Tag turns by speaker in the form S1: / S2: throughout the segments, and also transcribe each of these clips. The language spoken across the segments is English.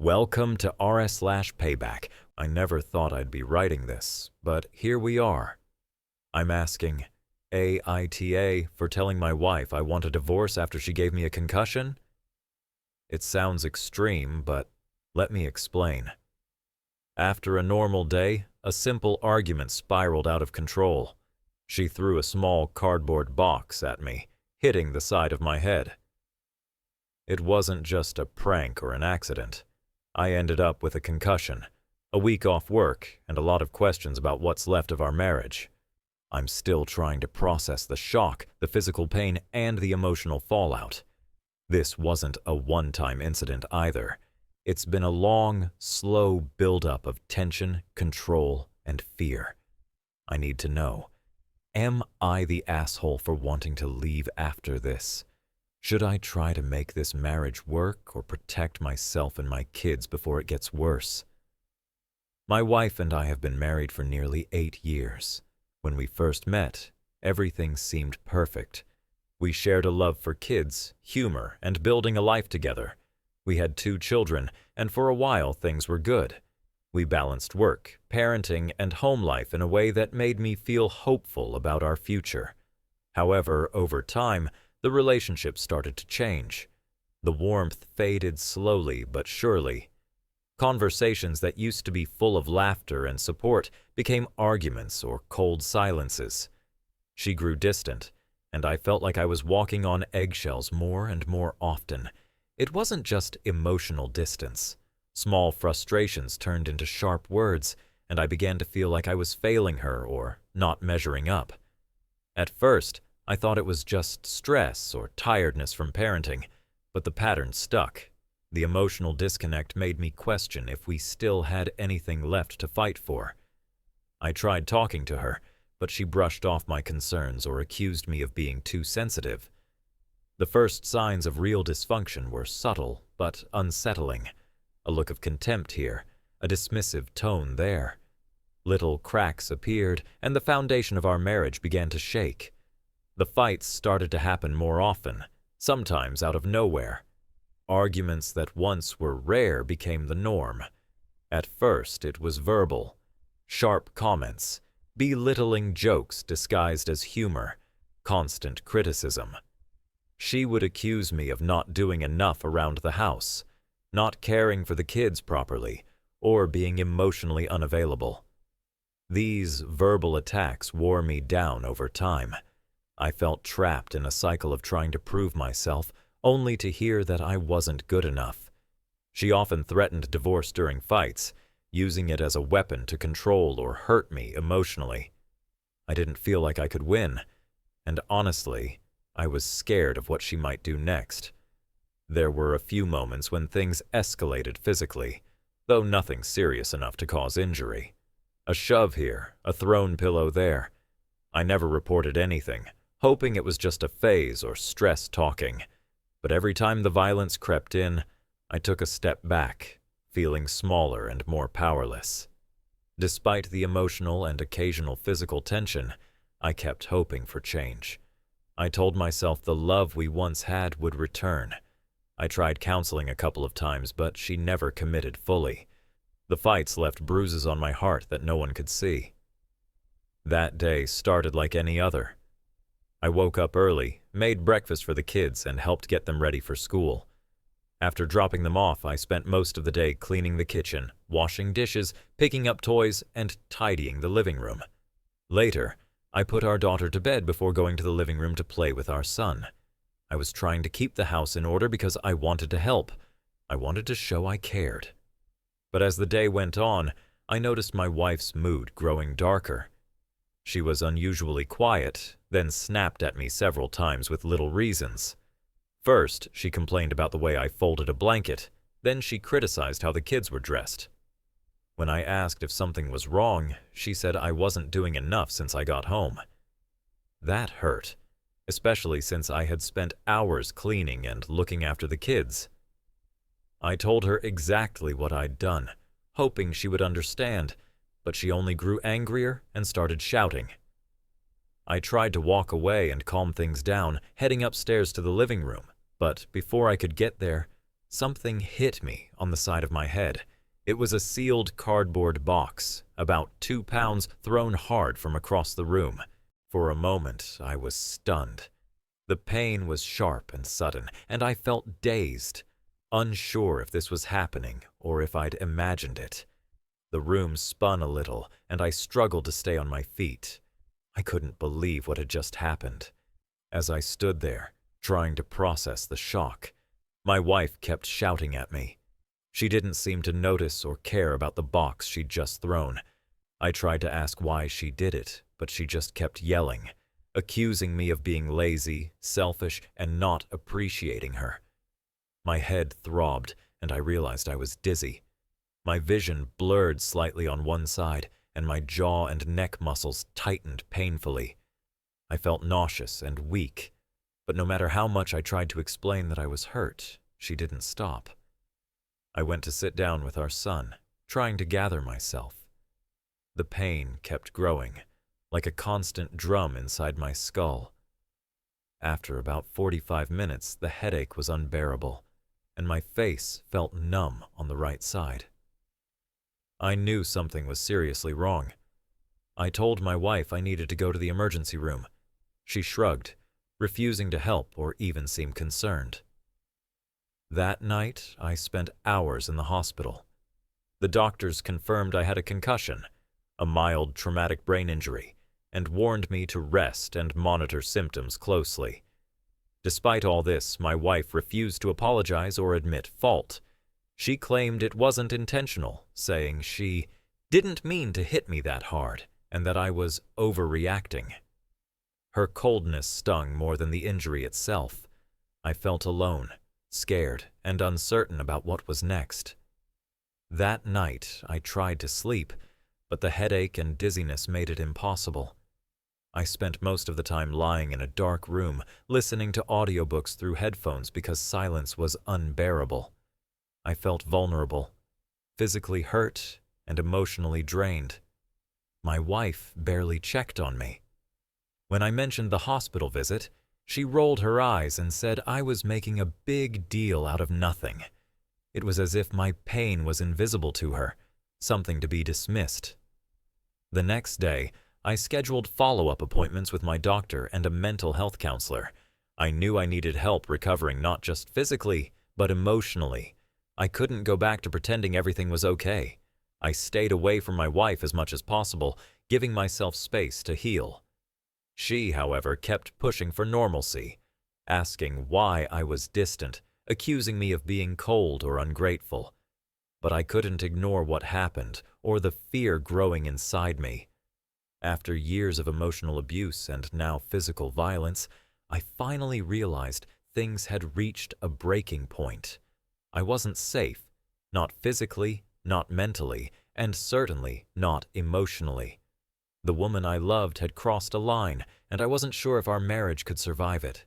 S1: Welcome to r/payback. I never thought I'd be writing this, but here we are. I'm asking AITA for telling my wife I want a divorce after she gave me a concussion? It sounds extreme, but let me explain. After a normal day, a simple argument spiraled out of control. She threw a small cardboard box at me, hitting the side of my head. It wasn't just a prank or an accident. I ended up with a concussion, a week off work, and a lot of questions about what's left of our marriage. I'm still trying to process the shock, the physical pain, and the emotional fallout. This wasn't a one-time incident either. It's been a long, slow buildup of tension, control, and fear. I need to know, am I the asshole for wanting to leave after this? Should I try to make this marriage work or protect myself and my kids before it gets worse? My wife and I have been married for nearly 8 years. When we first met, everything seemed perfect. We shared a love for kids, humor, and building a life together. We had 2 children, and for a while things were good. We balanced work, parenting, and home life in a way that made me feel hopeful about our future. However, over time, the relationship started to change. The warmth faded slowly but surely. Conversations that used to be full of laughter and support became arguments or cold silences. She grew distant, and I felt like I was walking on eggshells more and more often. It wasn't just emotional distance. Small frustrations turned into sharp words, and I began to feel like I was failing her or not measuring up. At first, I thought it was just stress or tiredness from parenting, but the pattern stuck. The emotional disconnect made me question if we still had anything left to fight for. I tried talking to her, but she brushed off my concerns or accused me of being too sensitive. The first signs of real dysfunction were subtle but unsettling. A look of contempt here, a dismissive tone there. Little cracks appeared, and the foundation of our marriage began to shake. The fights started to happen more often, sometimes out of nowhere. Arguments that once were rare became the norm. At first, it was verbal. Sharp comments, belittling jokes disguised as humor, constant criticism. She would accuse me of not doing enough around the house, not caring for the kids properly, or being emotionally unavailable. These verbal attacks wore me down over time. I felt trapped in a cycle of trying to prove myself, only to hear that I wasn't good enough. She often threatened divorce during fights, using it as a weapon to control or hurt me emotionally. I didn't feel like I could win, and honestly, I was scared of what she might do next. There were a few moments when things escalated physically, though nothing serious enough to cause injury. A shove here, a thrown pillow there. I never reported anything, hoping it was just a phase or stress talking. But every time the violence crept in, I took a step back, feeling smaller and more powerless. Despite the emotional and occasional physical tension, I kept hoping for change. I told myself the love we once had would return. I tried counseling a couple of times, but she never committed fully. The fights left bruises on my heart that no one could see. That day started like any other. I woke up early, made breakfast for the kids, and helped get them ready for school. After dropping them off, I spent most of the day cleaning the kitchen, washing dishes, picking up toys, and tidying the living room. Later, I put our daughter to bed before going to the living room to play with our son. I was trying to keep the house in order because I wanted to help. I wanted to show I cared. But as the day went on, I noticed my wife's mood growing darker. She was unusually quiet, then snapped at me several times with little reasons. First, she complained about the way I folded a blanket, then she criticized how the kids were dressed. When I asked if something was wrong, she said I wasn't doing enough since I got home. That hurt, especially since I had spent hours cleaning and looking after the kids. I told her exactly what I'd done, hoping she would understand, but she only grew angrier and started shouting. I tried to walk away and calm things down, heading upstairs to the living room, but before I could get there, something hit me on the side of my head. It was a sealed cardboard box, about 2 pounds, thrown hard from across the room. For a moment, I was stunned. The pain was sharp and sudden, and I felt dazed, unsure if this was happening or if I'd imagined it. The room spun a little, and I struggled to stay on my feet. I couldn't believe what had just happened. As I stood there, trying to process the shock, my wife kept shouting at me. She didn't seem to notice or care about the box she'd just thrown. I tried to ask why she did it, but she just kept yelling, accusing me of being lazy, selfish, and not appreciating her. My head throbbed, and I realized I was dizzy. My vision blurred slightly on one side, and my jaw and neck muscles tightened painfully. I felt nauseous and weak, but no matter how much I tried to explain that I was hurt, she didn't stop. I went to sit down with our son, trying to gather myself. The pain kept growing, like a constant drum inside my skull. After about 45 minutes, the headache was unbearable, and my face felt numb on the right side. I knew something was seriously wrong. I told my wife I needed to go to the emergency room. She shrugged, refusing to help or even seem concerned. That night, I spent hours in the hospital. The doctors confirmed I had a concussion, a mild traumatic brain injury, and warned me to rest and monitor symptoms closely. Despite all this, my wife refused to apologize or admit fault. She claimed it wasn't intentional, saying she didn't mean to hit me that hard and that I was overreacting. Her coldness stung more than the injury itself. I felt alone, scared, and uncertain about what was next. That night, I tried to sleep, but the headache and dizziness made it impossible. I spent most of the time lying in a dark room, listening to audiobooks through headphones because silence was unbearable. I felt vulnerable, physically hurt, and emotionally drained. My wife barely checked on me. When I mentioned the hospital visit, she rolled her eyes and said I was making a big deal out of nothing. It was as if my pain was invisible to her, something to be dismissed. The next day, I scheduled follow-up appointments with my doctor and a mental health counselor. I knew I needed help recovering not just physically, but emotionally. I couldn't go back to pretending everything was okay. I stayed away from my wife as much as possible, giving myself space to heal. She, however, kept pushing for normalcy, asking why I was distant, accusing me of being cold or ungrateful. But I couldn't ignore what happened or the fear growing inside me. After years of emotional abuse and now physical violence, I finally realized things had reached a breaking point. I wasn't safe, not physically, not mentally, and certainly not emotionally. The woman I loved had crossed a line, and I wasn't sure if our marriage could survive it.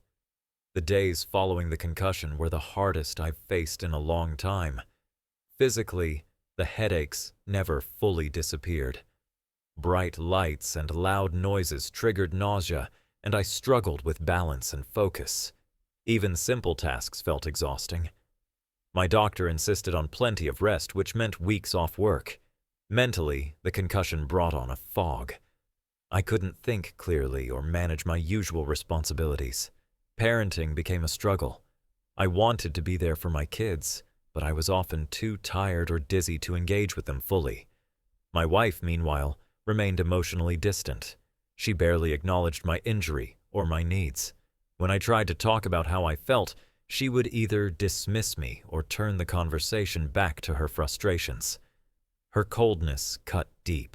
S1: The days following the concussion were the hardest I've faced in a long time. Physically, the headaches never fully disappeared. Bright lights and loud noises triggered nausea, and I struggled with balance and focus. Even simple tasks felt exhausting. My doctor insisted on plenty of rest, which meant weeks off work. Mentally, the concussion brought on a fog. I couldn't think clearly or manage my usual responsibilities. Parenting became a struggle. I wanted to be there for my kids, but I was often too tired or dizzy to engage with them fully. My wife, meanwhile, remained emotionally distant. She barely acknowledged my injury or my needs. When I tried to talk about how I felt, she would either dismiss me or turn the conversation back to her frustrations. Her coldness cut deep.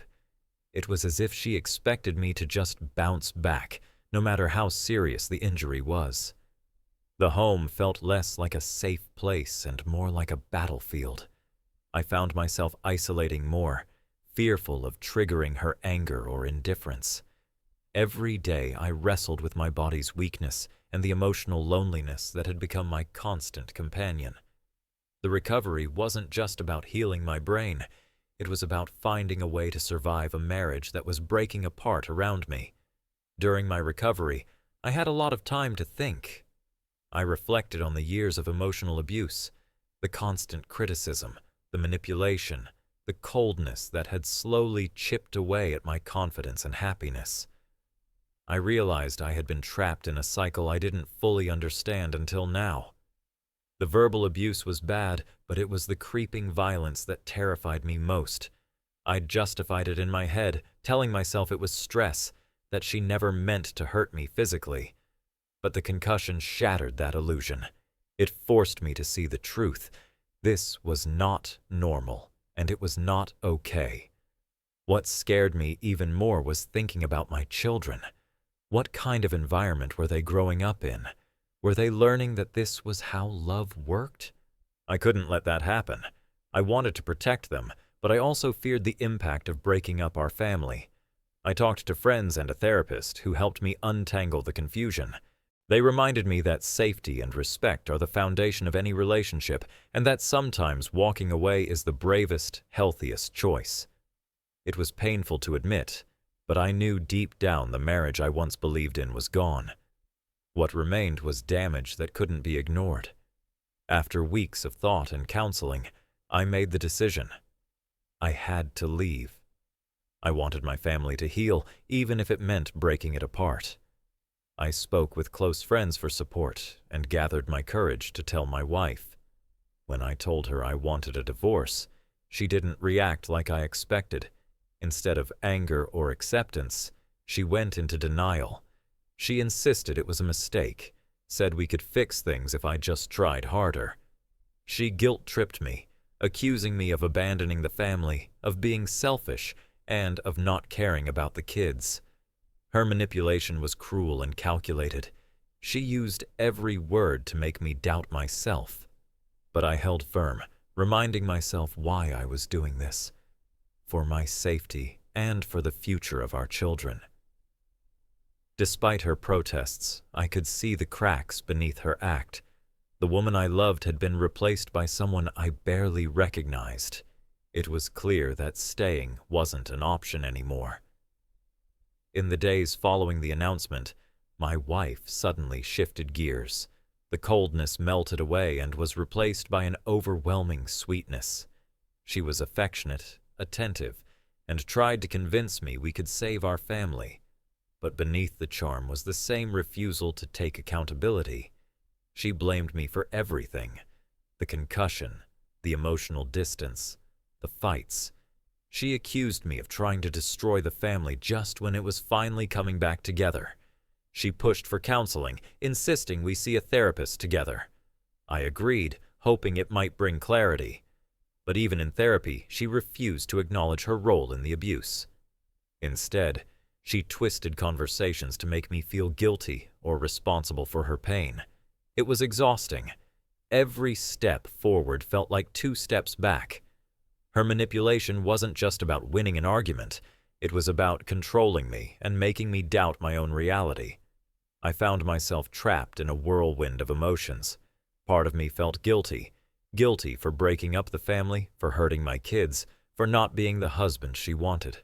S1: It was as if she expected me to just bounce back, no matter how serious the injury was. The home felt less like a safe place and more like a battlefield. I found myself isolating more, fearful of triggering her anger or indifference. Every day I wrestled with my body's weakness and the emotional loneliness that had become my constant companion. The recovery wasn't just about healing my brain. It was about finding a way to survive a marriage that was breaking apart around me. During my recovery, I had a lot of time to think. I reflected on the years of emotional abuse, The constant criticism, the manipulation, the coldness that had slowly chipped away at my confidence and happiness. I realized I had been trapped in a cycle I didn't fully understand until now. The verbal abuse was bad, but it was the creeping violence that terrified me most. I'd justified it in my head, telling myself it was stress, that she never meant to hurt me physically. But the concussion shattered that illusion. It forced me to see the truth. This was not normal, and it was not okay. What scared me even more was thinking about my children. What kind of environment were they growing up in? Were they learning that this was how love worked? I couldn't let that happen. I wanted to protect them, but I also feared the impact of breaking up our family. I talked to friends and a therapist who helped me untangle the confusion. They reminded me that safety and respect are the foundation of any relationship, and that sometimes walking away is the bravest, healthiest choice. It was painful to admit, but I knew deep down the marriage I once believed in was gone. What remained was damage that couldn't be ignored. After weeks of thought and counseling, I made the decision. I had to leave. I wanted my family to heal, even if it meant breaking it apart. I spoke with close friends for support and gathered my courage to tell my wife. When I told her I wanted a divorce, she didn't react like I expected. Instead of anger or acceptance, she went into denial. She insisted it was a mistake, said we could fix things if I just tried harder. She guilt-tripped me, accusing me of abandoning the family, of being selfish, and of not caring about the kids. Her manipulation was cruel and calculated. She used every word to make me doubt myself. But I held firm, reminding myself why I was doing this. For my safety and for the future of our children. Despite her protests, I could see the cracks beneath her act. The woman I loved had been replaced by someone I barely recognized. It was clear that staying wasn't an option anymore. In the days following the announcement, my wife suddenly shifted gears. The coldness melted away and was replaced by an overwhelming sweetness. She was affectionate, attentive, and tried to convince me we could save our family. But beneath the charm was the same refusal to take accountability. She blamed me for everything. The concussion, the emotional distance, the fights. She accused me of trying to destroy the family just when it was finally coming back together. She pushed for counseling, insisting we see a therapist together. I agreed, hoping it might bring clarity. But even in therapy, she refused to acknowledge her role in the abuse. Instead, she twisted conversations to make me feel guilty or responsible for her pain. It was exhausting. Every step forward felt like 2 steps back. Her manipulation wasn't just about winning an argument. It was about controlling me and making me doubt my own reality. I found myself trapped in a whirlwind of emotions. Part of me felt guilty for breaking up the family, for hurting my kids, for not being the husband she wanted.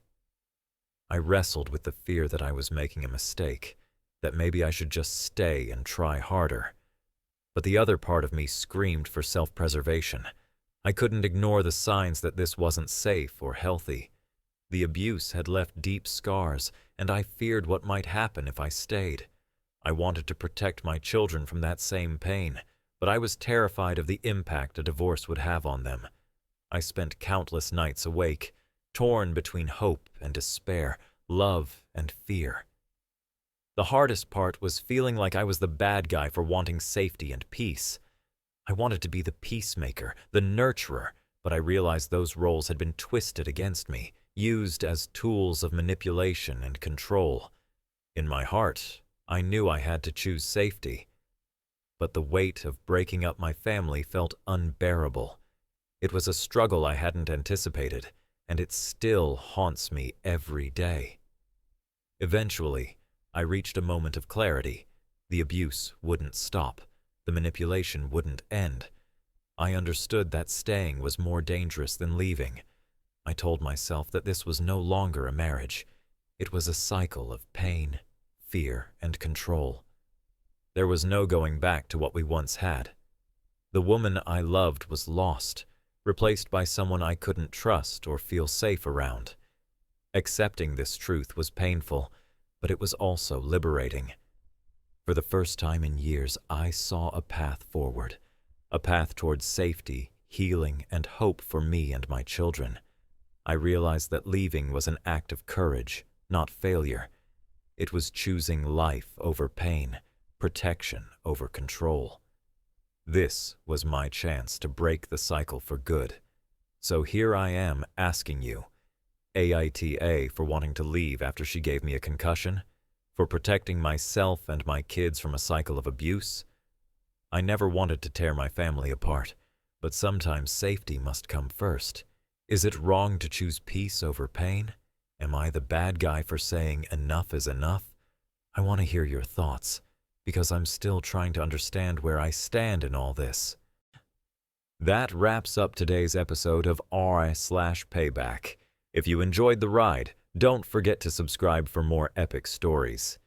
S1: I wrestled with the fear that I was making a mistake, that maybe I should just stay and try harder. But the other part of me screamed for self-preservation. I couldn't ignore the signs that this wasn't safe or healthy. The abuse had left deep scars, and I feared what might happen if I stayed. I wanted to protect my children from that same pain, but I was terrified of the impact a divorce would have on them. I spent countless nights awake, torn between hope and despair, love and fear. The hardest part was feeling like I was the bad guy for wanting safety and peace. I wanted to be the peacemaker, the nurturer, but I realized those roles had been twisted against me, used as tools of manipulation and control. In my heart, I knew I had to choose safety. But the weight of breaking up my family felt unbearable. It was a struggle I hadn't anticipated, and it still haunts me every day. Eventually, I reached a moment of clarity. The abuse wouldn't stop. The manipulation wouldn't end. I understood that staying was more dangerous than leaving. I told myself that this was no longer a marriage. It was a cycle of pain, fear, and control. There was no going back to what we once had. The woman I loved was lost, replaced by someone I couldn't trust or feel safe around. Accepting this truth was painful, but it was also liberating. For the first time in years, I saw a path forward, a path towards safety, healing, and hope for me and my children. I realized that leaving was an act of courage, not failure. It was choosing life over pain, protection over control. This was my chance to break the cycle for good. So here I am asking you, AITA, for wanting to leave after she gave me a concussion, for protecting myself and my kids from a cycle of abuse. I never wanted to tear my family apart, but sometimes safety must come first. Is it wrong to choose peace over pain? Am I the bad guy for saying enough is enough? I want to hear your thoughts, because I'm still trying to understand where I stand in all this. That wraps up today's episode of r/Payback. If you enjoyed the ride, don't forget to subscribe for more epic stories.